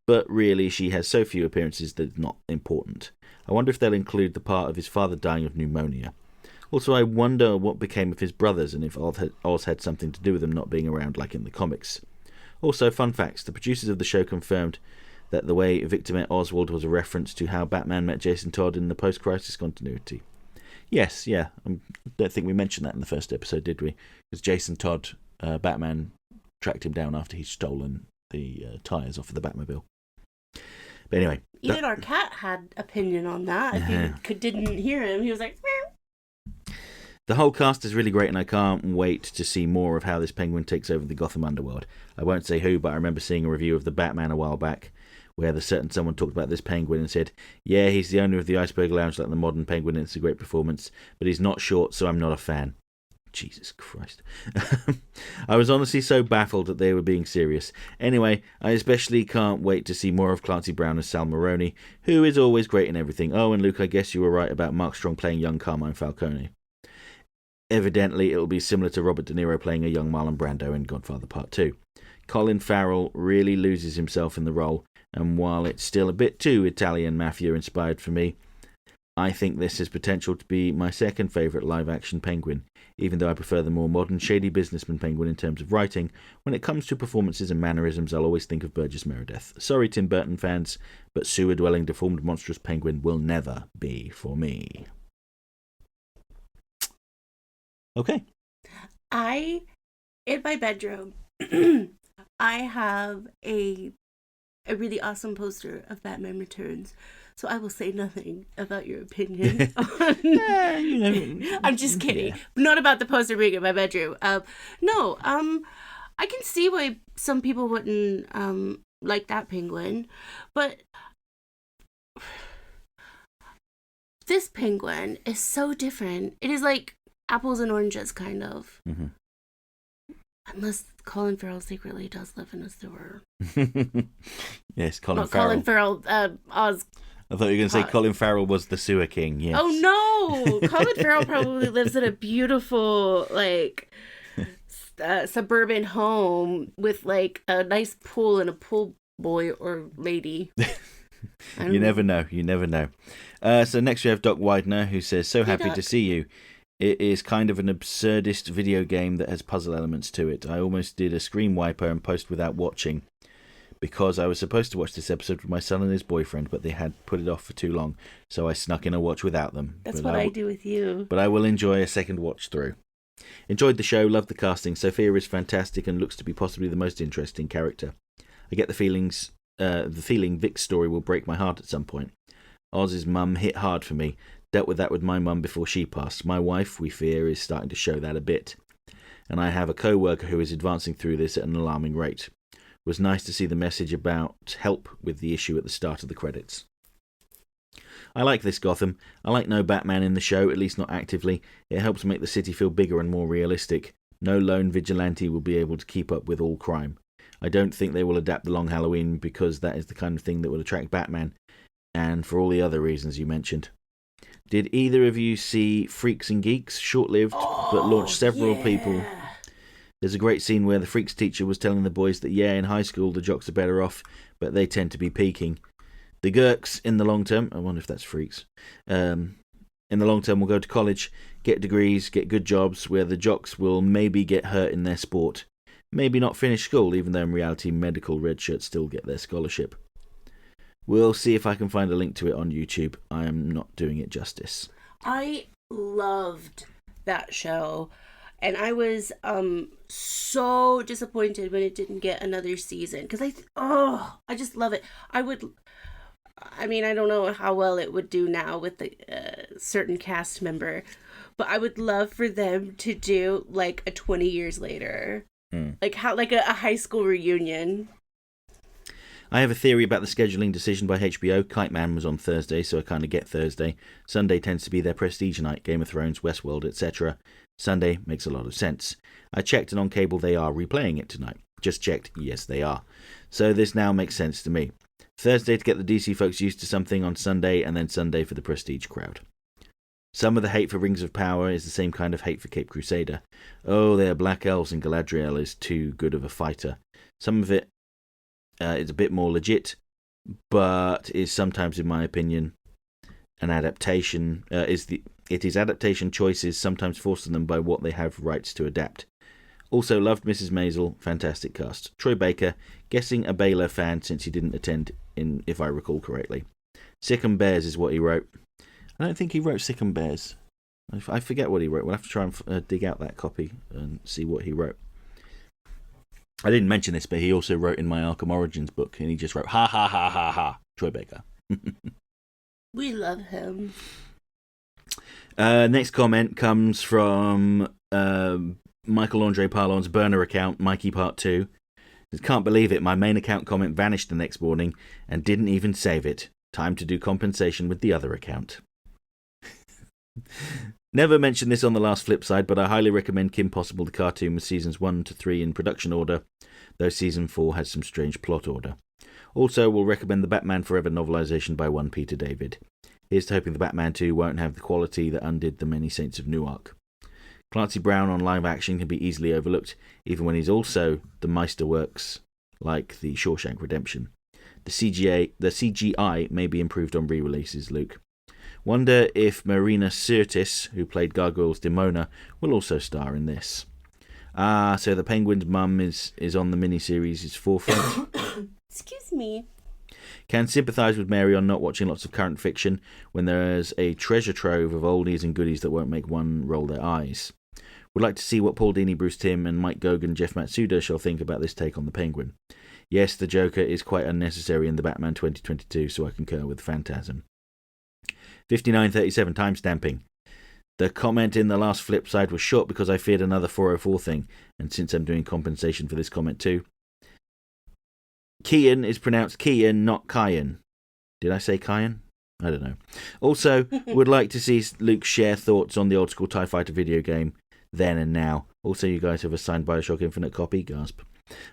but really she has so few appearances that it's not important. I wonder if they'll include the part of his father dying of pneumonia. Also, I wonder what became of his brothers and if Oz had something to do with them not being around like in the comics. Also, fun facts, the producers of the show confirmed that the way Victor met Oswald was a reference to how Batman met Jason Todd in the post-crisis continuity. Yes, yeah, I don't think we mentioned that in the first episode, did we? Because Jason Todd, Batman, tracked him down after he'd stolen the tyres off of the Batmobile. But anyway. Even our cat had opinion on that. If you didn't hear him, he was like, meow. The whole cast is really great, and I can't wait to see more of how this Penguin takes over the Gotham underworld. I won't say who, but I remember seeing a review of the Batman a while back, where someone talked about this Penguin and said, yeah, he's the owner of the Iceberg Lounge like the modern Penguin, and it's a great performance, but he's not short, so I'm not a fan. Jesus Christ. I was honestly so baffled that they were being serious. Anyway, I especially can't wait to see more of Clancy Brown as Sal Maronis, who is always great in everything. Oh, and Luke, I guess you were right about Mark Strong playing young Carmine Falcone. Evidently, it will be similar to Robert De Niro playing a young Marlon Brando in Godfather Part 2. Colin Farrell really loses himself in the role, and while it's still a bit too Italian Mafia-inspired for me, I think this has potential to be my second favourite live-action Penguin, even though I prefer the more modern, shady businessman Penguin in terms of writing. When it comes to performances and mannerisms, I'll always think of Burgess Meredith. Sorry, Tim Burton fans, but sewer-dwelling, deformed, monstrous Penguin will never be for me. Okay. In my bedroom, I have a really awesome poster of Batman Returns. So I will say nothing about your opinion. I'm just kidding. Yeah. Not about the poster being in my bedroom. I can see why some people wouldn't like that Penguin, but this Penguin is so different. It is like apples and oranges, kind of. Mm-hmm. Unless Colin Farrell secretly does live in a sewer. Yes, Colin Farrell. Colin Farrell, Oz. I thought you were going to say Colin Farrell was the sewer king. Yes. Oh no, Colin Farrell probably lives in a beautiful, suburban home with a nice pool and a pool boy or lady. You never know. So next we have Doc Widener, who says, "So happy to see you. It is kind of an absurdist video game that has puzzle elements to it. I almost did a screen wiper and post without watching, because I was supposed to watch this episode with my son and his boyfriend, but they had put it off for too long, so I snuck in a watch without them. That's what I do with you. But I will enjoy a second watch through. Enjoyed the show, loved the casting. Sophia is fantastic and looks to be possibly the most interesting character. I get the feeling Vic's story will break my heart at some point. Oz's mum hit hard for me. Dealt with that with my mum before she passed. My wife, we fear, is starting to show that a bit. And I have a co-worker who is advancing through this at an alarming rate. It was nice to see the message about help with the issue at the start of the credits. I like this Gotham. I like no Batman in the show, at least not actively. It helps make the city feel bigger and more realistic. No lone vigilante will be able to keep up with all crime. I don't think they will adapt the Long Halloween because that is the kind of thing that will attract Batman, and for all the other reasons you mentioned. Did either of you see Freaks and Geeks? Short-lived, but launched several people. There's a great scene where the Freaks teacher was telling the boys that, in high school the jocks are better off, but they tend to be peaking. The Gurks, in the long term, I wonder if that's Freaks, in the long term will go to college, get degrees, get good jobs, where the jocks will maybe get hurt in their sport. Maybe not finish school, even though in reality medical red shirts still get their scholarship. We'll see if I can find a link to it on YouTube. I am not doing it justice. I loved that show, and I was so disappointed when it didn't get another season, because I just love it. I don't know how well it would do now with the certain cast member, but I would love for them to do like a 20 years later. Like a high school reunion. I have a theory about the scheduling decision by HBO. Kite Man was on Thursday, so I kind of get Thursday. Sunday tends to be their prestige night, Game of Thrones, Westworld, etc. Sunday makes a lot of sense. I checked, and on cable they are replaying it tonight. Just checked, yes they are. So this now makes sense to me. Thursday to get the DC folks used to something on Sunday, and then Sunday for the prestige crowd. Some of the hate for Rings of Power is the same kind of hate for Cape Crusader. Oh, they are black elves and Galadriel is too good of a fighter. Some of it is a bit more legit, but is sometimes, in my opinion, an adaptation. It is adaptation choices, sometimes forced on them by what they have rights to adapt. Also loved Mrs. Maisel, fantastic cast. Troy Baker, guessing a Baylor fan since he didn't attend, if I recall correctly. Sick 'em Bears is what he wrote. I don't think he wrote Sick 'em Bears. I forget what he wrote. We'll have to try and dig out that copy and see what he wrote. I didn't mention this, but he also wrote in my Arkham Origins book, and he just wrote, ha ha ha ha ha, Troy Baker. We love him. Next comment comes from Michael Andre Parlon's burner account, Mikey Part 2. Can't believe it, my main account comment vanished the next morning and didn't even save it. Time to do compensation with the other account. Never mentioned this on the last flip side, but I highly recommend Kim Possible the cartoon with seasons 1 to 3 in production order, though season 4 has some strange plot order. Also, will recommend the Batman Forever novelization by one Peter David. Here's to hoping the Batman 2 won't have the quality that undid the Many Saints of Newark. Clancy Brown on live action can be easily overlooked, even when he's also the Meisterworks, like the Shawshank Redemption. The CGI may be improved on re-releases, Luke. Wonder if Marina Sirtis, who played Gargoyle's Demona, will also star in this. So the Penguin's mum is on the miniseries' forefront. Excuse me. Can sympathise with Mary on not watching lots of current fiction when there's a treasure trove of oldies and goodies that won't make one roll their eyes. Would like to see what Paul Dini, Bruce Timm and Mike Gogan, Jeff Matsuda shall think about this take on the Penguin. Yes, the Joker is quite unnecessary in the Batman 2022, so I concur with Phantasm. 5937 timestamping. The comment in the last flip side was short because I feared another 404 thing, and since I'm doing compensation for this comment too. Kian is pronounced Kian, not Kyan. Did I say Kyan? I don't know. Also, would like to see Luke share thoughts on the old school TIE Fighter video game, then and now. Also, you guys have a signed Bioshock Infinite copy? Gasp.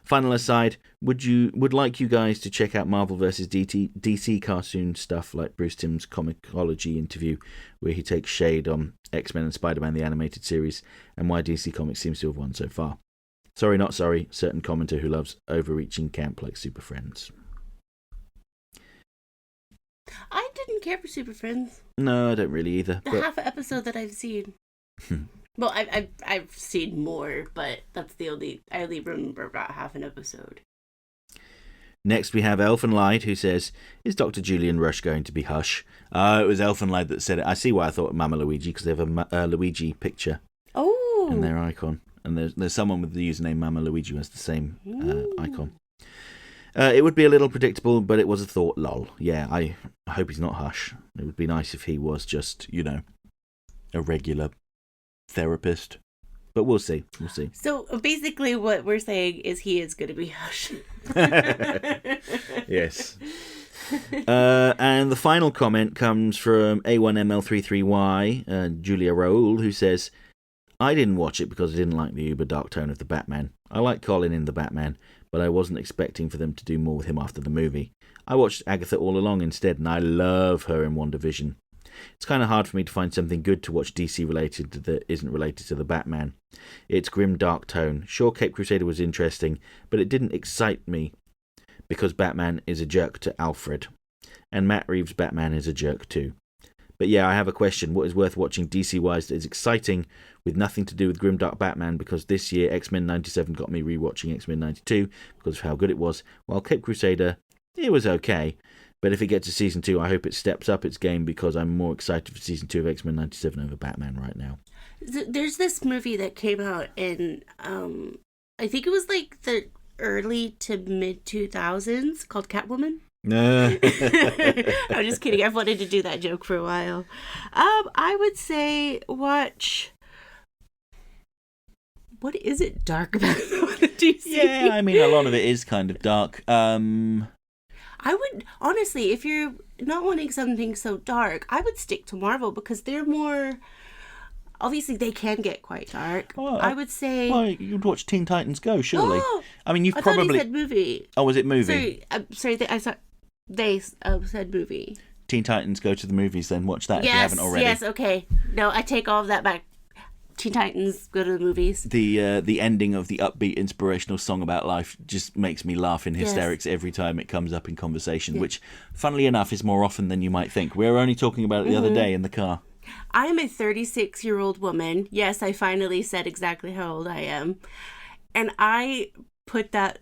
Final aside, would like you guys to check out Marvel vs. DC cartoon stuff like Bruce Timm's Comicology interview, where he takes shade on X-Men and Spider-Man the animated series, and why DC Comics seems to have won so far. Sorry, not sorry, certain commenter who loves overreaching camp like Super Friends. I didn't care for Super Friends. No, I don't really either. The half episode that I've seen. Well, I've seen more, but that's I only remember about half an episode. Next we have Elfenlied, who says, is Dr. Julian Rush going to be Hush? It was Elfenlied that said it. I see why I thought Mama Luigi, because they have a Luigi picture in their icon. And there's someone with the username Mama Luigi who has the same icon. It would be a little predictable, but it was a thought, lol. Yeah, I hope he's not Hush. It would be nice if he was just, a regular therapist. But we'll see. So basically what we're saying is he is going to be Hush. Yes. And the final comment comes from A1ML33Y, Julia Raoul, who says, I didn't watch it because I didn't like the uber dark tone of the Batman. I like Colin in the Batman, but I wasn't expecting for them to do more with him after the movie. I watched Agatha all along instead, and I love her in WandaVision. It's kind of hard for me to find something good to watch DC related that isn't related to the Batman. Its grim dark tone. Sure, Cape Crusader was interesting, but it didn't excite me because Batman is a jerk to Alfred. And Matt Reeves' Batman is a jerk too. But yeah, I have a question. What is worth watching DC-wise that is exciting with nothing to do with grimdark Batman? Because this year X-Men 97 got me rewatching X-Men 92 because of how good it was, while Cape Crusader, it was okay. But if it gets to Season 2, I hope it steps up its game because I'm more excited for Season 2 of X-Men 97 over Batman right now. There's this movie that came out in, I think it was like the early to mid-2000s called Catwoman. No. I'm just kidding. I've wanted to do that joke for a while. I would say watch... What is it dark about DC? Yeah, I mean, a lot of it is kind of dark. I would, honestly, if you're not wanting something so dark, I would stick to Marvel because they're more... Obviously, they can get quite dark. Oh, I would say... Well, you'd watch Teen Titans Go, surely. Oh, I mean, you've I probably... thought he said movie. Oh, was it movie? Sorry, I thought they said movie. Teen Titans Go to the movies, then watch that if you haven't already. Yes, okay. No, I take all of that back. Teen Titans Go to the movies. The ending of the upbeat inspirational song about life just makes me laugh in hysterics every time it comes up in conversation, which, funnily enough, is more often than you might think. We were only talking about it the other day in the car. I am a 36-year-old woman. Yes, I finally said exactly how old I am. And I put that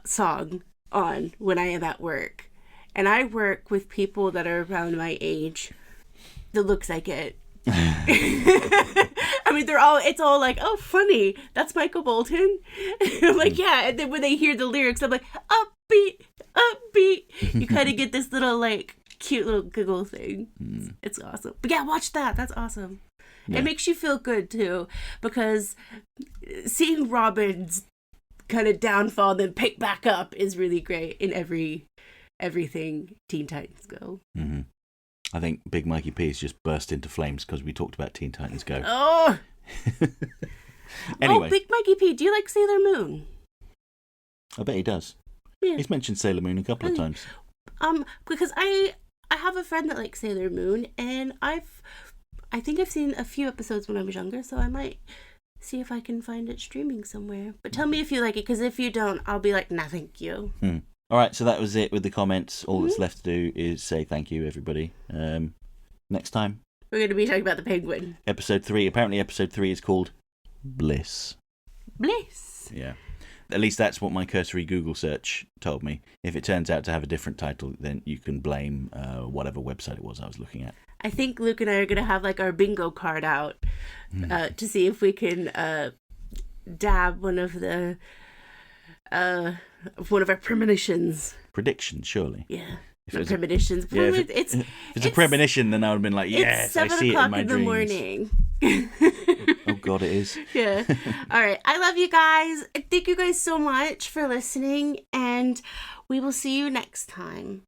song on when I am at work. And I work with people that are around my age. The looks I get. I mean, it's all like, oh, funny. That's Michael Bolton. I'm like, yeah. And then when they hear the lyrics, I'm like, upbeat. You kind of get this little, like, cute little giggle thing. It's awesome. But yeah, watch that. That's awesome. Yeah. It makes you feel good, too. Because seeing Robin's kind of downfall then pick back up is really great in everything Teen Titans Go. Mm-hmm. I think Big Mikey P's just burst into flames because we talked about Teen Titans Go. Oh! Anyway. Oh, Big Mikey P, do you like Sailor Moon? I bet he does. Yeah. He's mentioned Sailor Moon a couple of times. Because I have a friend that likes Sailor Moon, and I think I've seen a few episodes when I was younger, so I might see if I can find it streaming somewhere. But tell me if you like it, because if you don't, I'll be like, nah, thank you. All right, so that was it with the comments. All that's left to do is say thank you, everybody. Next time, we're going to be talking about the penguin. Episode 3. Apparently, Episode 3 is called Bliss. Bliss. Yeah. At least that's what my cursory Google search told me. If it turns out to have a different title, then you can blame whatever website it was I was looking at. I think Luke and I are going to have like our bingo card out to see if we can dab one of our premonitions. Predictions, surely. Yeah. Premonitions. If it's a premonition, then I would have been like, yes, I see it in my dreams. 7:00 in the morning. Oh, God, it is. Yeah. All right. I love you guys. Thank you guys so much for listening, and we will see you next time.